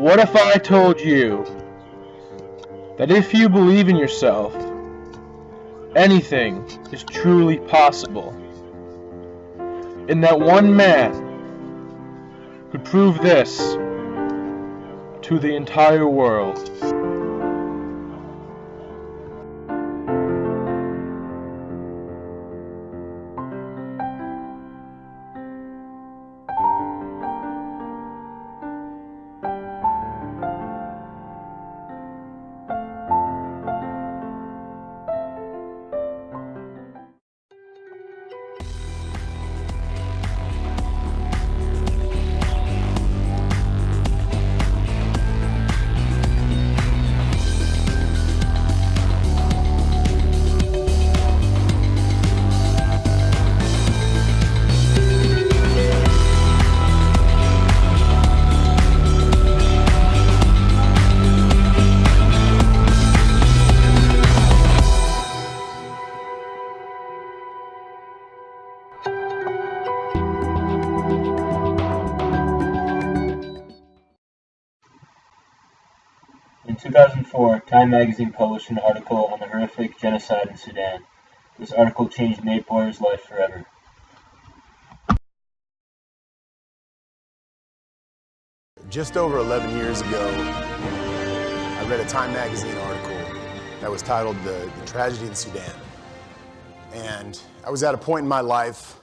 What if I told you that if you believe in yourself, anything is truly possible, and that one man could prove this to the entire world? In 2004, Time magazine published an article on the horrific genocide in Sudan. This article changed Nate Boyer's life forever. Just over 11 years ago, I read a Time magazine article that was titled The Tragedy in Sudan. And I was at a point in my life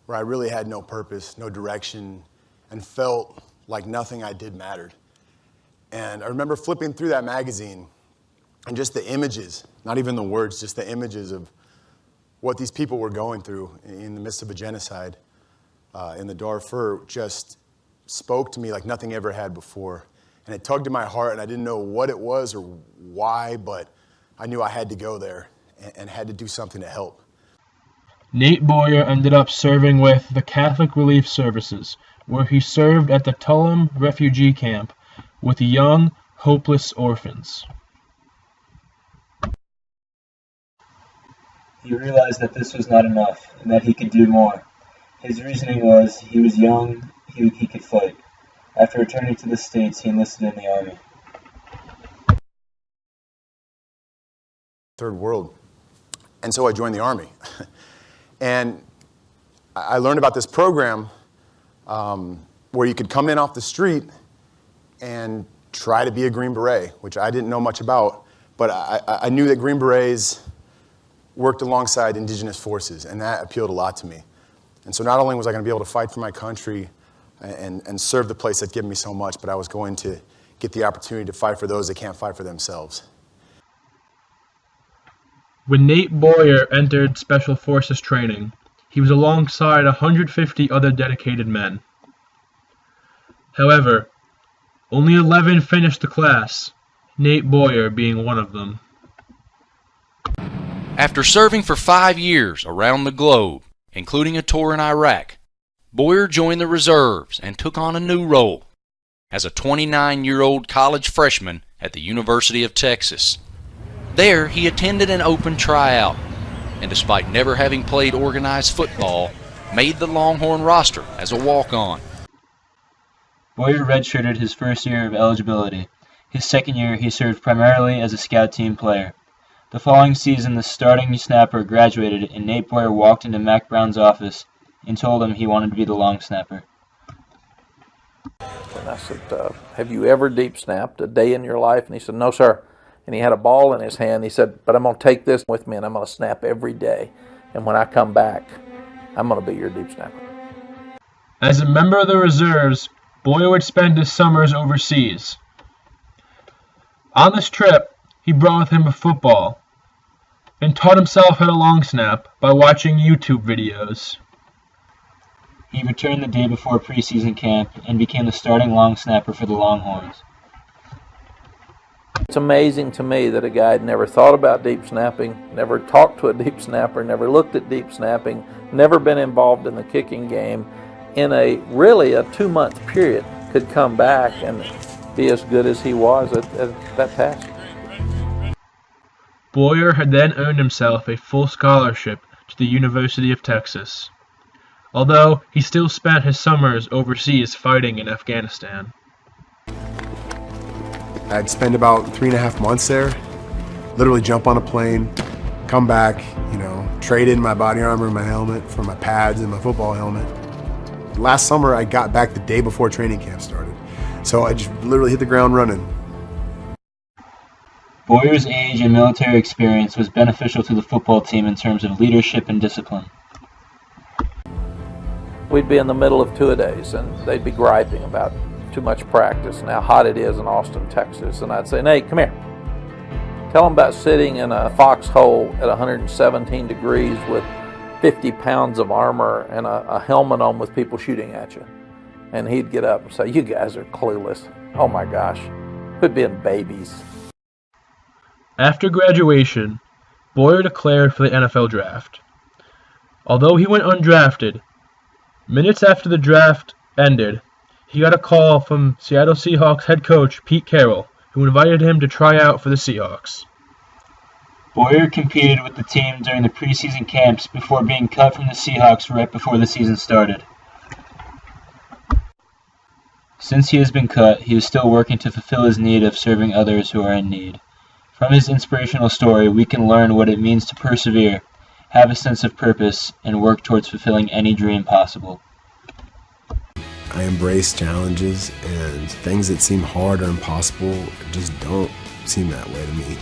where I really had no purpose, no direction, and felt like nothing I did mattered. And I remember flipping through that magazine and just the images, not even the words, just the images of what these people were going through in the midst of a genocide in the Darfur just spoke to me like nothing ever had before. And it tugged at my heart, and I didn't know what it was or why, but I knew I had to go there and had to do something to help. Nate Boyer ended up serving with the Catholic Relief Services, where he served at the Tulum refugee camp with young, hopeless orphans. He realized that this was not enough, and that he could do more. His reasoning was he was young, he could fight. After returning to the States, he enlisted in the Army. Third world. And so I joined the Army. And I learned about this program where you could come in off the street and try to be a Green Beret, which I didn't know much about, but I knew that Green Berets worked alongside indigenous forces, and that appealed a lot to me. And so not only was I going to be able to fight for my country and serve the place that gave me so much, but I was going to get the opportunity to fight for those that can't fight for themselves. When Nate Boyer entered Special Forces training, he was alongside 150 other dedicated men. However, only 11 finished the class, Nate Boyer being one of them. After serving for 5 years around the globe, including a tour in Iraq, Boyer joined the reserves and took on a new role as a 29-year-old college freshman at the University of Texas. There, he attended an open tryout, and despite never having played organized football, made the Longhorn roster as a walk-on. Boyer redshirted his first year of eligibility. His second year, he served primarily as a scout team player. The following season, the starting snapper graduated, and Nate Boyer walked into Mac Brown's office and told him he wanted to be the long snapper. And I said, have you ever deep snapped a day in your life? And he said, no, sir. And he had a ball in his hand. He said, but I'm going to take this with me, and I'm going to snap every day. And when I come back, I'm going to be your deep snapper. As a member of the reserves, Boyer would spend his summers overseas. On this trip, he brought with him a football and taught himself how to long snap by watching YouTube videos. He returned the day before preseason camp and became the starting long snapper for the Longhorns. It's amazing to me that a guy had never thought about deep snapping, never talked to a deep snapper, never looked at deep snapping, never been involved in the kicking game, in really a 2-month period could come back and be as good as he was at that task. Boyer had then earned himself a full scholarship to the University of Texas, although he still spent his summers overseas fighting in Afghanistan. I'd spend about 3.5 months there, literally jump on a plane, come back, trade in my body armor and my helmet for my pads and my football helmet. Last summer, I got back the day before training camp started. So I just literally hit the ground running. Boyer's age and military experience was beneficial to the football team in terms of leadership and discipline. We'd be in the middle of two-a-days, and they'd be griping about too much practice and how hot it is in Austin, Texas. And I'd say, Nate, come here. Tell them about sitting in a foxhole at 117 degrees with 50 pounds of armor and a helmet on with people shooting at you. And he'd get up and say, you guys are clueless. Oh my gosh, quit being babies. After graduation, Boyer declared for the NFL draft. Although he went undrafted, minutes after the draft ended, he got a call from Seattle Seahawks head coach Pete Carroll, who invited him to try out for the Seahawks. Boyer competed with the team during the preseason camps before being cut from the Seahawks right before the season started. Since he has been cut, he is still working to fulfill his need of serving others who are in need. From his inspirational story, we can learn what it means to persevere, have a sense of purpose, and work towards fulfilling any dream possible. I embrace challenges, and things that seem hard or impossible just don't seem that way to me.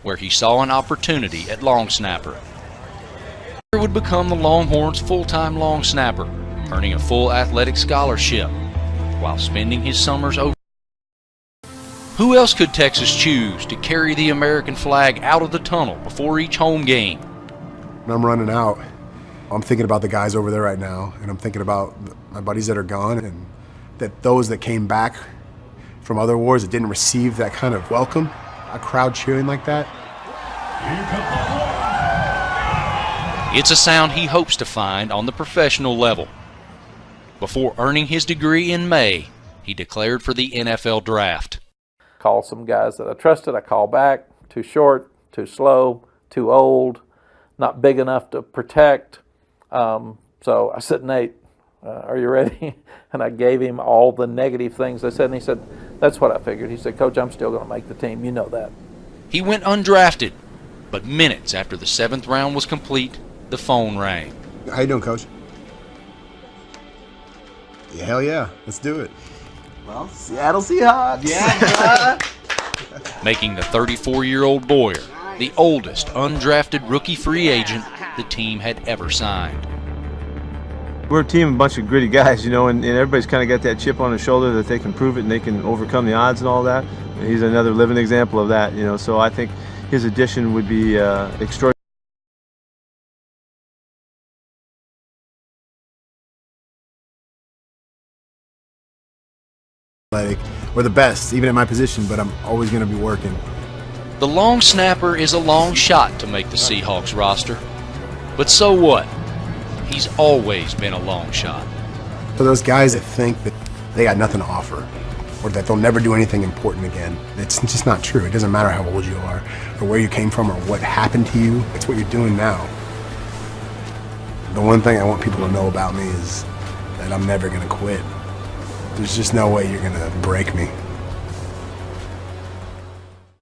where he saw an opportunity at long snapper. He would become the Longhorns' full-time long snapper, earning a full athletic scholarship while spending his summers over. Who else could Texas choose to carry the American flag out of the tunnel before each home game? When I'm running out, I'm thinking about the guys over there right now, and I'm thinking about my buddies that are gone, and that those that came back from other wars that didn't receive that kind of welcome, a crowd cheering like that. It's a sound he hopes to find on the professional level. Before earning his degree in May, he declared for the NFL draft. Call some guys that I trusted. I call back. Too short, too slow, too old, not big enough to protect. So I said, Nate, are you ready? And I gave him all the negative things I said, and he said, that's what I figured. He said, Coach, I'm still going to make the team. You know that. He went undrafted, but minutes after the 7th round was complete, the phone rang. How you doing, Coach? Yeah, hell yeah, let's do it. Well, Seattle Seahawks. Yeah. Making the 34-year-old Boyer the oldest undrafted rookie free agent the team had ever signed. We're a team, a bunch of gritty guys, you know, and everybody's kind of got that chip on their shoulder that they can prove it and they can overcome the odds and all that. And he's another living example of that, you know, so I think his addition would be extraordinary. We're the best, even at my position, but I'm always going to be working. The long snapper is a long shot to make the Seahawks roster. But so what? He's always been a long shot. For those guys that think that they got nothing to offer, or that they'll never do anything important again, it's just not true. It doesn't matter how old you are, or where you came from, or what happened to you. It's what you're doing now. The one thing I want people to know about me is that I'm never going to quit. There's just no way you're going to break me.